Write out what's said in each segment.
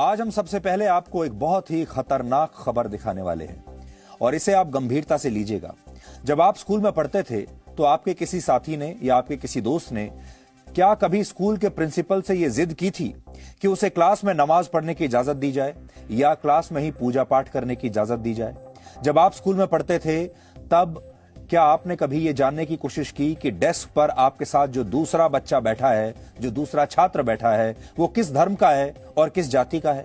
आज हम सबसे पहले आपको एक बहुत ही खतरनाक खबर दिखाने वाले हैं और इसे आप गंभीरता से लीजिएगा। जब आप स्कूल में पढ़ते थे तो आपके किसी साथी ने या आपके किसी दोस्त ने क्या कभी स्कूल के प्रिंसिपल से यह जिद की थी कि उसे क्लास में नमाज पढ़ने की इजाजत दी जाए या क्लास में ही पूजा पाठ करने की इजाजत दी जाए? जब आप स्कूल में पढ़ते थे तब क्या आपने कभी यह जानने की कोशिश की कि डेस्क पर आपके साथ जो दूसरा बच्चा बैठा है, जो दूसरा छात्र बैठा है, वो किस धर्म का है और किस जाति का है?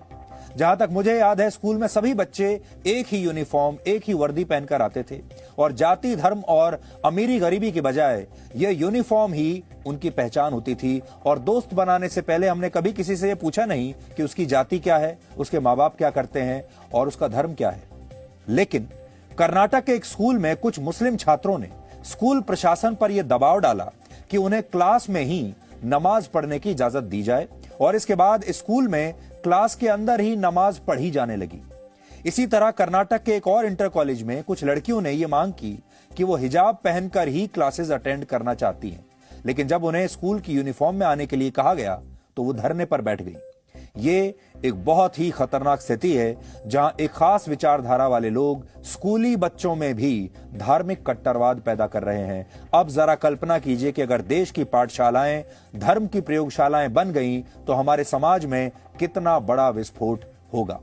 जहां तक मुझे याद है, स्कूल में सभी बच्चे एक ही यूनिफॉर्म, एक ही वर्दी पहनकर आते थे और जाति, धर्म और अमीरी गरीबी की बजाय यह यूनिफॉर्म ही उनकी पहचान होती थी। और दोस्त बनाने से पहले हमने कभी किसी से यह पूछा नहीं कि उसकी जाति क्या है, उसके माँ बाप क्या करते हैं और उसका धर्म क्या है। लेकिन कर्नाटक के एक स्कूल में कुछ मुस्लिम छात्रों ने स्कूल प्रशासन पर यह दबाव डाला कि उन्हें क्लास में ही नमाज पढ़ने की इजाजत दी जाए और इसके बाद स्कूल में क्लास के अंदर ही नमाज पढ़ी जाने लगी। इसी तरह कर्नाटक के एक और इंटर कॉलेज में कुछ लड़कियों ने यह मांग की कि वो हिजाब पहनकर ही क्लासेस अटेंड करना चाहती हैं, लेकिन जब उन्हें स्कूल की यूनिफॉर्म में आने के लिए कहा गया तो वो धरने पर बैठ गई। ये एक बहुत ही खतरनाक स्थिति है जहां एक खास विचारधारा वाले लोग स्कूली बच्चों में भी धार्मिक कट्टरवाद पैदा कर रहे हैं। अब जरा कल्पना कीजिए कि अगर देश की पाठशालाएं धर्म की प्रयोगशालाएं बन गईं तो हमारे समाज में कितना बड़ा विस्फोट होगा।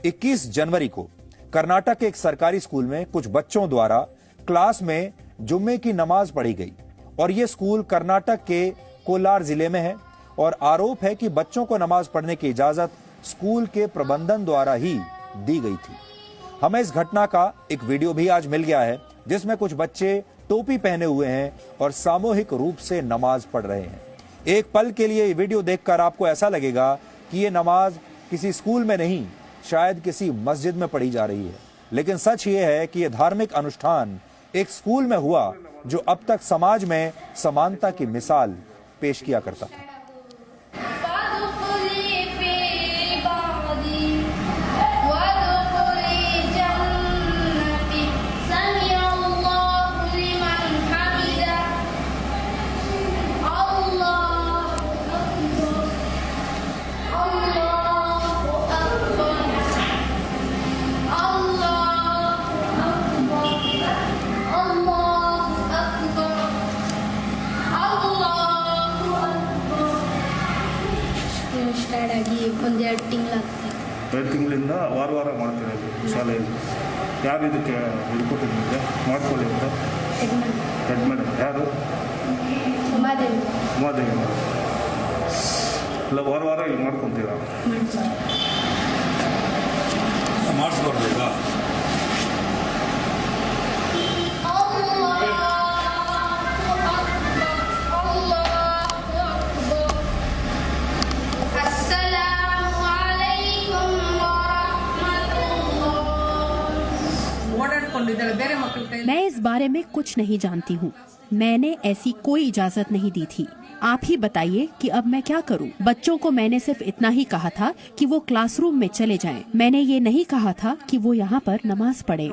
21 जनवरी को कर्नाटक के एक सरकारी स्कूल में कुछ बच्चों द्वारा क्लास में जुम्मे की नमाज पढ़ी गई और यह स्कूल कर्नाटक के कोलार जिले में है और आरोप है कि बच्चों को नमाज पढ़ने की इजाजत स्कूल के प्रबंधन द्वारा ही दी गई थी। हमें इस घटना का एक वीडियो भी आज मिल गया है जिसमें कुछ बच्चे टोपी पहने हुए हैं और सामूहिक रूप से नमाज पढ़ रहे हैं। एक पल के लिए ये वीडियो देखकर आपको ऐसा लगेगा कि ये नमाज किसी स्कूल में नहीं, शायद किसी मस्जिद में पढ़ी जा रही है, लेकिन सच ये है कि यह धार्मिक अनुष्ठान एक स्कूल में हुआ जो अब तक समाज में समानता की मिसाल पेश किया करता था। ಸ್ಟಾರ್ಟ್ ಆಗಿ ಒಂದೆರಡು ತಿಂಗಳಾಗ್ತಿದೆ। 2 ತಿಂಗಳಿಂದ ವಾರ ಮಾಡ್ತಿರೋದು ಶಾಲೆಯಲ್ಲಿ. ಯಾರು ಇದಕ್ಕೆ ಕೊಟ್ಟಿದ್ದೆ ಮಾಡ್ಕೊಳ್ಳಿ ಅಂತ? ಹೆಡ್ ಮೇಡಮ್ ಯಾರು? ಉಮಾದೇವಿ. ಇಲ್ಲ ವಾರ ಇಲ್ಲಿ ಮಾಡ್ಕೊತೀರಾ? ಮಾಡಿಸ್ಬಾರ್ದಾ? मैं इस बारे में कुछ नहीं जानती हूँ। मैंने ऐसी कोई इजाजत नहीं दी थी। आप ही बताइए कि अब मैं क्या करूँ? बच्चों को मैंने सिर्फ इतना ही कहा था कि वो क्लासरूम में चले जाएं। मैंने ये नहीं कहा था कि वो यहाँ पर नमाज पढ़े।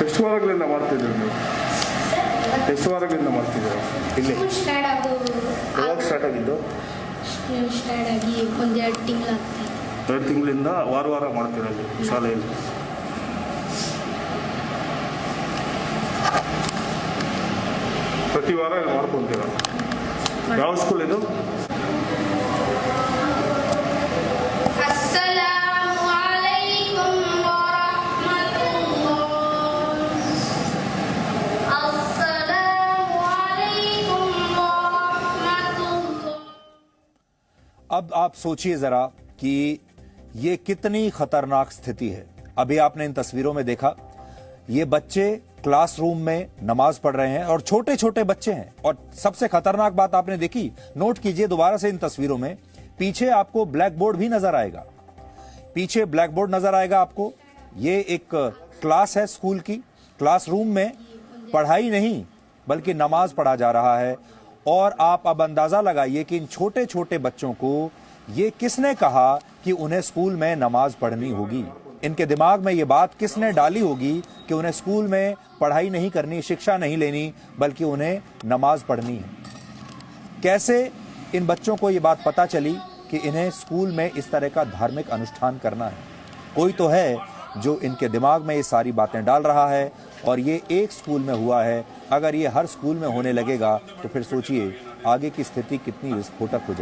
ಎಷ್ಟು ವಾರಗಳಿಂದ ಮಾಡ್ತಿದ್ದೀರಿ ನೀವು? ಎಷ್ಟು ವಾರಗಳಿಂದ ಮಾಡ್ತಿದ್ದೀರಾ ಇಲ್ಲಿ? ಯಾವಾಗ ಸ್ಟಾರ್ಟ್ ಆಗಿದ್ದು? ಸ್ಟಾರ್ಟ್ ಆಗಿ ಒಂದೆರಡು ತಿಂಗಳಾಗ್ತಿದೆ। 2 ತಿಂಗಳಿಂದ ವಾರ ಮಾಡ್ತಿರೋದು ಶಾಲೆಯಲ್ಲಿ. ಪ್ರತಿ ವಾರ ಮಾಡ್ಕೊತೀರಾ? ಯಾವ ಸ್ಕೂಲ್ ಇದು? अब आप सोचिए जरा कि ये कितनी खतरनाक स्थिति है। अभी आपने इन तस्वीरों में देखा, ये बच्चे क्लासरूम में नमाज पढ़ रहे हैं और छोटे छोटे बच्चे हैं। और सबसे खतरनाक बात आपने देखी, नोट कीजिए दोबारा से इन तस्वीरों में, पीछे आपको ब्लैक बोर्ड भी नजर आएगा। पीछे ब्लैक बोर्ड नजर आएगा आपको। ये एक क्लास है स्कूल की। क्लासरूम में पढ़ाई नहीं बल्कि नमाज पढ़ा जा रहा है और आप अब अंदाजा लगाइए कि इन छोटे छोटे बच्चों को ये किसने कहा कि उन्हें स्कूल में नमाज पढ़नी होगी। इनके दिमाग में ये बात किसने डाली होगी कि उन्हें स्कूल में पढ़ाई नहीं करनी, शिक्षा नहीं लेनी, बल्कि उन्हें नमाज पढ़नी है। कैसे इन बच्चों को ये बात पता चली कि इन्हें स्कूल में इस तरह का धार्मिक अनुष्ठान करना है? कोई तो है जो इनके दिमाग में ये सारी बातें डाल रहा है, और ये एक स्कूल में हुआ है। अगर ये हर स्कूल में होने लगेगा तो फिर सोचिए आगे की स्थिति कितनी विस्फोटक हो जाएगी।